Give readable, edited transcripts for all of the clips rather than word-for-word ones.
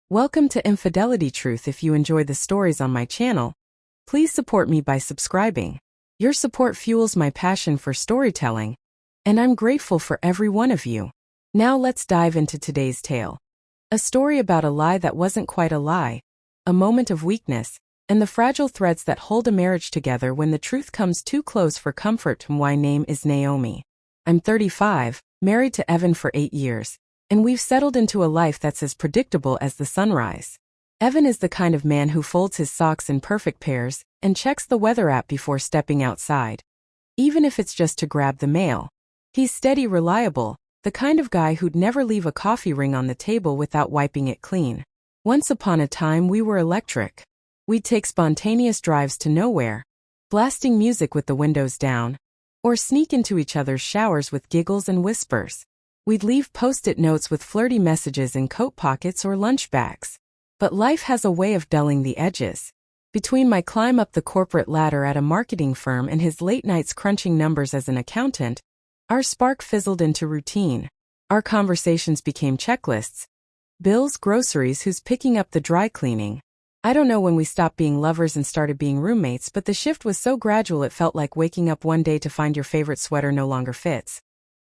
Welcome to Infidelity Truth. If you enjoy the stories on my channel, please support me by subscribing. Your support fuels my passion for storytelling, and I'm grateful for every one of you. Now let's dive into today's tale. A story about a lie that wasn't quite a lie, a moment of weakness, and the fragile threads that hold a marriage together when the truth comes too close for comfort. My name is Naomi. I'm 35, married to Evan for 8 years. And we've settled into a life that's as predictable as the sunrise. Evan is the kind of man who folds his socks in perfect pairs and checks the weather app before stepping outside, even if it's just to grab the mail. He's steady, reliable, the kind of guy who'd never leave a coffee ring on the table without wiping it clean. Once upon a time, we were electric. We'd take spontaneous drives to nowhere, blasting music with the windows down, or sneak into each other's showers with giggles and whispers. We'd leave post-it notes with flirty messages in coat pockets or lunch bags. But life has a way of dulling the edges. Between my climb up the corporate ladder at a marketing firm and his late nights crunching numbers as an accountant, our spark fizzled into routine. Our conversations became checklists. Bills, groceries, who's picking up the dry cleaning. I don't know when we stopped being lovers and started being roommates, but the shift was so gradual it felt like waking up one day to find your favorite sweater no longer fits.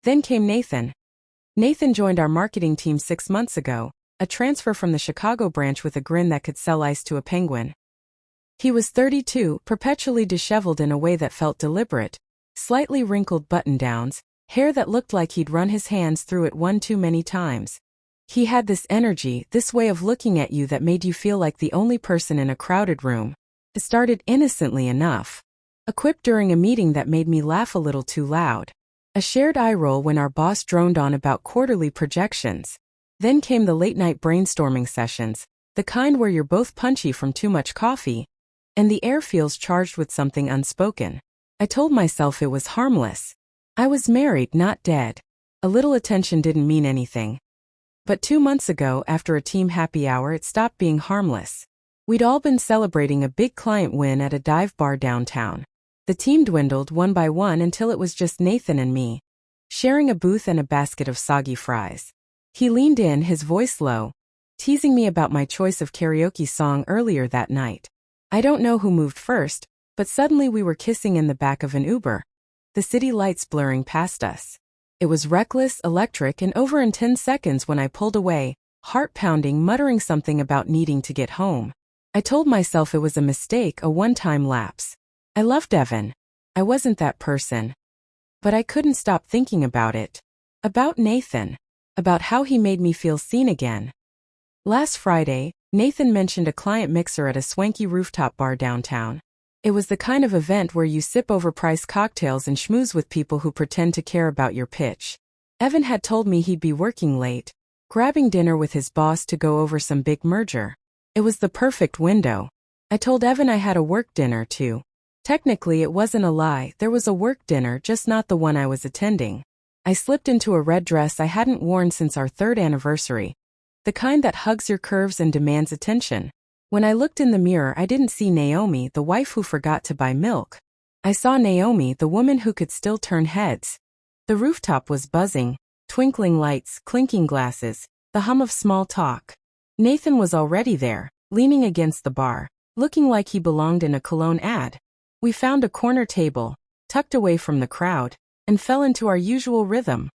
Then came Nathan. Nathan joined our marketing team 6 months ago, a transfer from the Chicago branch with a grin that could sell ice to a penguin. He was 32, perpetually disheveled in a way that felt deliberate, slightly wrinkled button-downs, hair that looked like he'd run his hands through it one too many times. He had this energy, this way of looking at you that made you feel like the only person in a crowded room. It started innocently enough. A quip during a meeting that made me laugh a little too loud. A shared eye roll when our boss droned on about quarterly projections. Then came the late-night brainstorming sessions, the kind where you're both punchy from too much coffee, and the air feels charged with something unspoken. I told myself it was harmless. I was married, not dead. A little attention didn't mean anything. But 2 months ago, after a team happy hour, it stopped being harmless. We'd all been celebrating a big client win at a dive bar downtown. The team dwindled one by one until it was just Nathan and me, sharing a booth and a basket of soggy fries. He leaned in, his voice low, teasing me about my choice of karaoke song earlier that night. I don't know who moved first, but suddenly we were kissing in the back of an Uber, the city lights blurring past us. It was reckless, electric, and over in 10 seconds when I pulled away, heart pounding, muttering something about needing to get home. I told myself it was a mistake, a one-time lapse. I loved Evan. I wasn't that person. But I couldn't stop thinking about it. About Nathan. About how he made me feel seen again. Last Friday, Nathan mentioned a client mixer at a swanky rooftop bar downtown. It was the kind of event where you sip overpriced cocktails and schmooze with people who pretend to care about your pitch. Evan had told me he'd be working late, grabbing dinner with his boss to go over some big merger. It was the perfect window. I told Evan I had a work dinner too. Technically, it wasn't a lie. There was a work dinner, just not the one I was attending. I slipped into a red dress I hadn't worn since our 3rd anniversary. The kind that hugs your curves and demands attention. When I looked in the mirror, I didn't see Naomi, the wife who forgot to buy milk. I saw Naomi, the woman who could still turn heads. The rooftop was buzzing, twinkling lights, clinking glasses, the hum of small talk. Nathan was already there, leaning against the bar, looking like he belonged in a cologne ad. We found a corner table, tucked away from the crowd, and fell into our usual rhythm.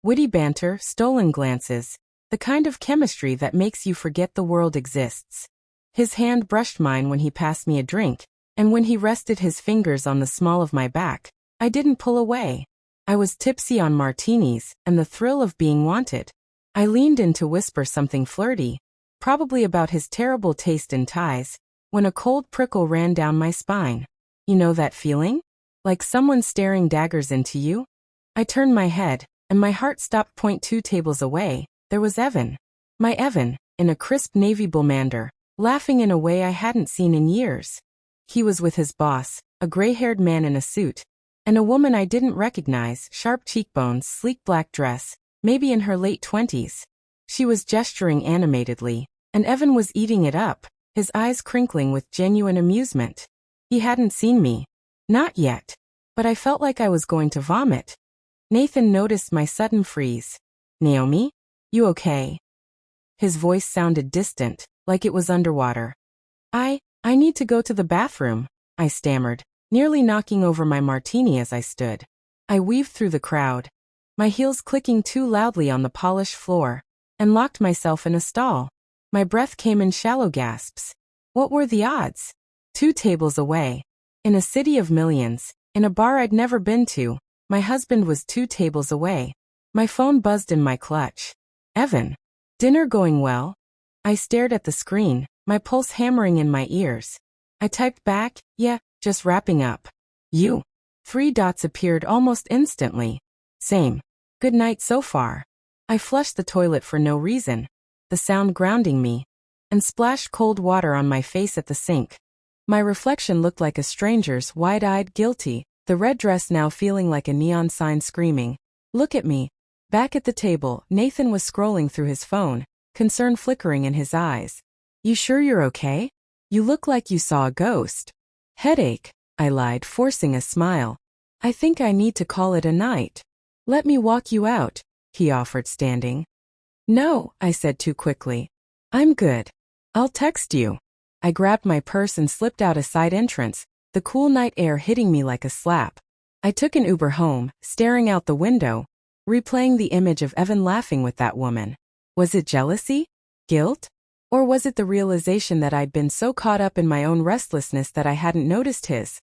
Witty banter, stolen glances, the kind of chemistry that makes you forget the world exists. His hand brushed mine when he passed me a drink, and when he rested his fingers on the small of my back, I didn't pull away. I was tipsy on martinis and the thrill of being wanted. I leaned in to whisper something flirty, probably about his terrible taste in ties, when a cold prickle ran down my spine. You know that feeling? Like someone staring daggers into you? I turned my head, and my heart stopped. 2 tables away, there was Evan. My Evan, in a crisp navy blue mandarin, laughing in a way I hadn't seen in years. He was with his boss, a gray-haired man in a suit, and a woman I didn't recognize, sharp cheekbones, sleek black dress, maybe in her late 20s. She was gesturing animatedly, and Evan was eating it up, his eyes crinkling with genuine amusement. He hadn't seen me. Not yet. But I felt like I was going to vomit. Nathan noticed my sudden freeze. Naomi? You okay? His voice sounded distant, like it was underwater. I need to go to the bathroom, I stammered, nearly knocking over my martini as I stood. I weaved through the crowd, my heels clicking too loudly on the polished floor, and locked myself in a stall. My breath came in shallow gasps. What were the odds? 2 tables away, in a city of millions, in a bar I'd never been to, my husband was 2 tables away. My phone buzzed in my clutch. Evan. Dinner going well? I stared at the screen, my pulse hammering in my ears. I typed back, yeah, just wrapping up. You. 3 dots appeared almost instantly. Same. Good night so far. I flushed the toilet for no reason, the sound grounding me, and splashed cold water on my face at the sink. My reflection looked like a stranger's, wide-eyed, guilty, the red dress now feeling like a neon sign screaming, "Look at me." Back at the table, Nathan was scrolling through his phone, concern flickering in his eyes. You sure you're okay? You look like you saw a ghost. Headache, I lied, forcing a smile. I think I need to call it a night. Let me walk you out, he offered, standing. No, I said too quickly. I'm good. I'll text you. I grabbed my purse and slipped out a side entrance, the cool night air hitting me like a slap. I took an Uber home, staring out the window, replaying the image of Evan laughing with that woman. Was it jealousy? Guilt? Or was it the realization that I'd been so caught up in my own restlessness that I hadn't noticed his?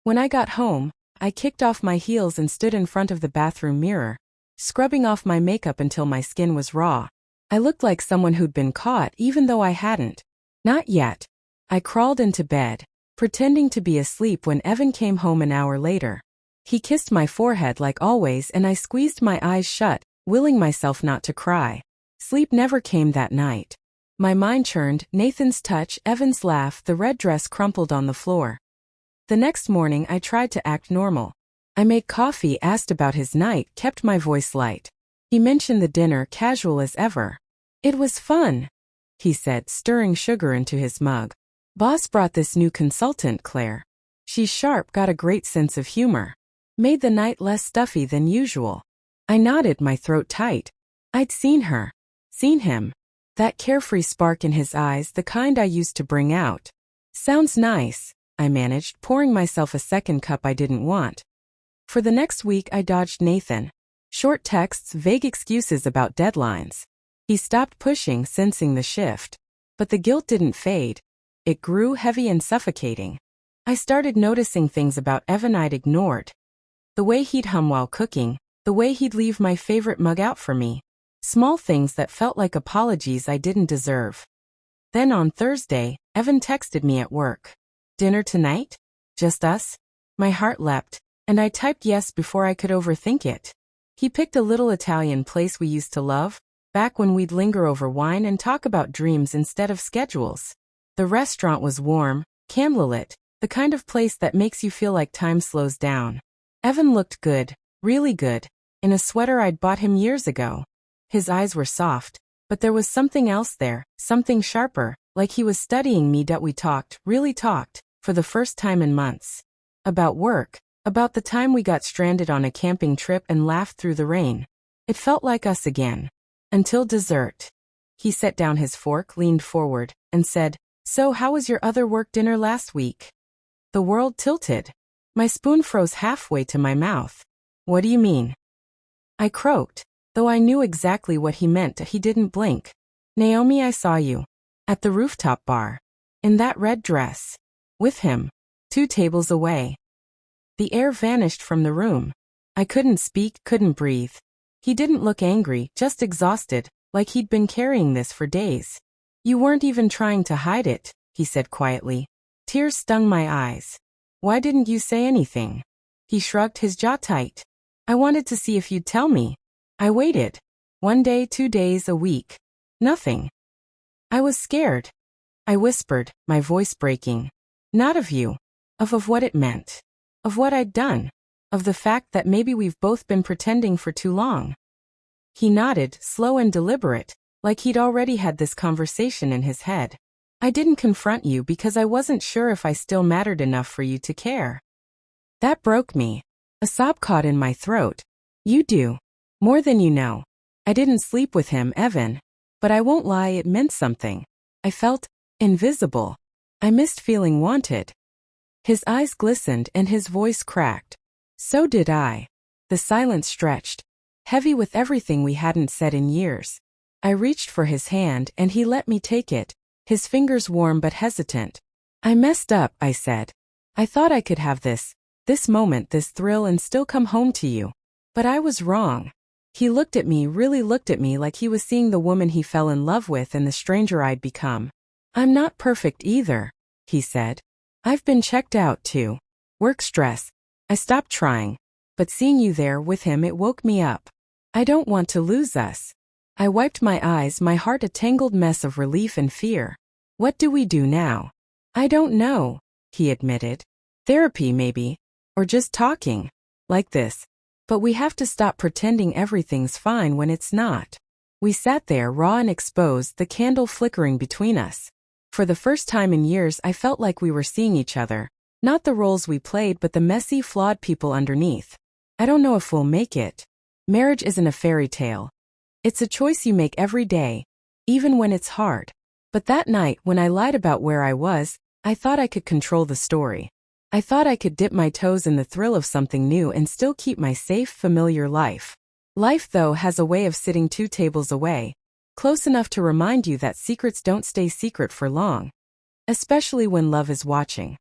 When I got home, I kicked off my heels and stood in front of the bathroom mirror, scrubbing off my makeup until my skin was raw. I looked like someone who'd been caught even though I hadn't. Not yet. I crawled into bed, pretending to be asleep when Evan came home an hour later. He kissed my forehead like always and I squeezed my eyes shut, willing myself not to cry. Sleep never came that night. My mind churned, Nathan's touch, Evan's laugh, the red dress crumpled on the floor. The next morning I tried to act normal. I made coffee, asked about his night, kept my voice light. He mentioned the dinner, casual as ever. It was fun, he said, stirring sugar into his mug. Boss brought this new consultant, Claire. She's sharp, got a great sense of humor. Made the night less stuffy than usual. I nodded, my throat tight. I'd seen her. Seen him. That carefree spark in his eyes, the kind I used to bring out. Sounds nice, I managed, pouring myself a second cup I didn't want. For the next week I dodged Nathan. Short texts, vague excuses about deadlines. He stopped pushing, sensing the shift. But the guilt didn't fade. It grew heavy and suffocating. I started noticing things about Evan I'd ignored. The way he'd hum while cooking, the way he'd leave my favorite mug out for me. Small things that felt like apologies I didn't deserve. Then on Thursday, Evan texted me at work. Dinner tonight? Just us? My heart leapt, and I typed yes before I could overthink it. He picked a little Italian place we used to love, back when we'd linger over wine and talk about dreams instead of schedules. The restaurant was warm, candlelit, the kind of place that makes you feel like time slows down. Evan looked good, really good, in a sweater I'd bought him years ago. His eyes were soft, but there was something else there, something sharper, like he was studying me. We talked, really talked, for the first time in months. About work, about the time we got stranded on a camping trip and laughed through the rain. It felt like us again. Until dessert. He set down his fork, leaned forward, and said, "So how was your other work dinner last week?" The world tilted. My spoon froze halfway to my mouth. What do you mean? I croaked, though I knew exactly what he meant. He didn't blink. Naomi, I saw you. At the rooftop bar. In that red dress. With him. 2 tables away. The air vanished from the room. I couldn't speak, couldn't breathe. He didn't look angry, just exhausted, like he'd been carrying this for days. You weren't even trying to hide it, he said quietly. Tears stung my eyes. Why didn't you say anything? He shrugged, his jaw tight. I wanted to see if you'd tell me. I waited. 1 day, 2 days, a week. Nothing. I was scared. I whispered, my voice breaking. Not of you. Of what it meant. Of what I'd done. Of the fact that maybe we've both been pretending for too long. He nodded, slow and deliberate, like he'd already had this conversation in his head. I didn't confront you because I wasn't sure if I still mattered enough for you to care. That broke me. A sob caught in my throat. You do. More than you know. I didn't sleep with him, Evan. But I won't lie, it meant something. I felt invisible. I missed feeling wanted. His eyes glistened and his voice cracked. So did I. The silence stretched, heavy with everything we hadn't said in years. I reached for his hand and he let me take it, his fingers warm but hesitant. I messed up, I said. I thought I could have this moment, this thrill, and still come home to you. But I was wrong. He looked at me, really looked at me, like he was seeing the woman he fell in love with and the stranger I'd become. I'm not perfect either, he said. I've been checked out too. Work stress. I stopped trying. But seeing you there with him, it woke me up. I don't want to lose us. I wiped my eyes, my heart a tangled mess of relief and fear. What do we do now? I don't know, he admitted. Therapy maybe. Or just talking. Like this. But we have to stop pretending everything's fine when it's not. We sat there, raw and exposed, the candle flickering between us. For the first time in years, I felt like we were seeing each other. Not the roles we played, but the messy, flawed people underneath. I don't know if we'll make it. Marriage isn't a fairy tale. It's a choice you make every day, even when it's hard. But that night, when I lied about where I was, I thought I could control the story. I thought I could dip my toes in the thrill of something new and still keep my safe, familiar life. Life, though, has a way of sitting 2 tables away, close enough to remind you that secrets don't stay secret for long. Especially when love is watching.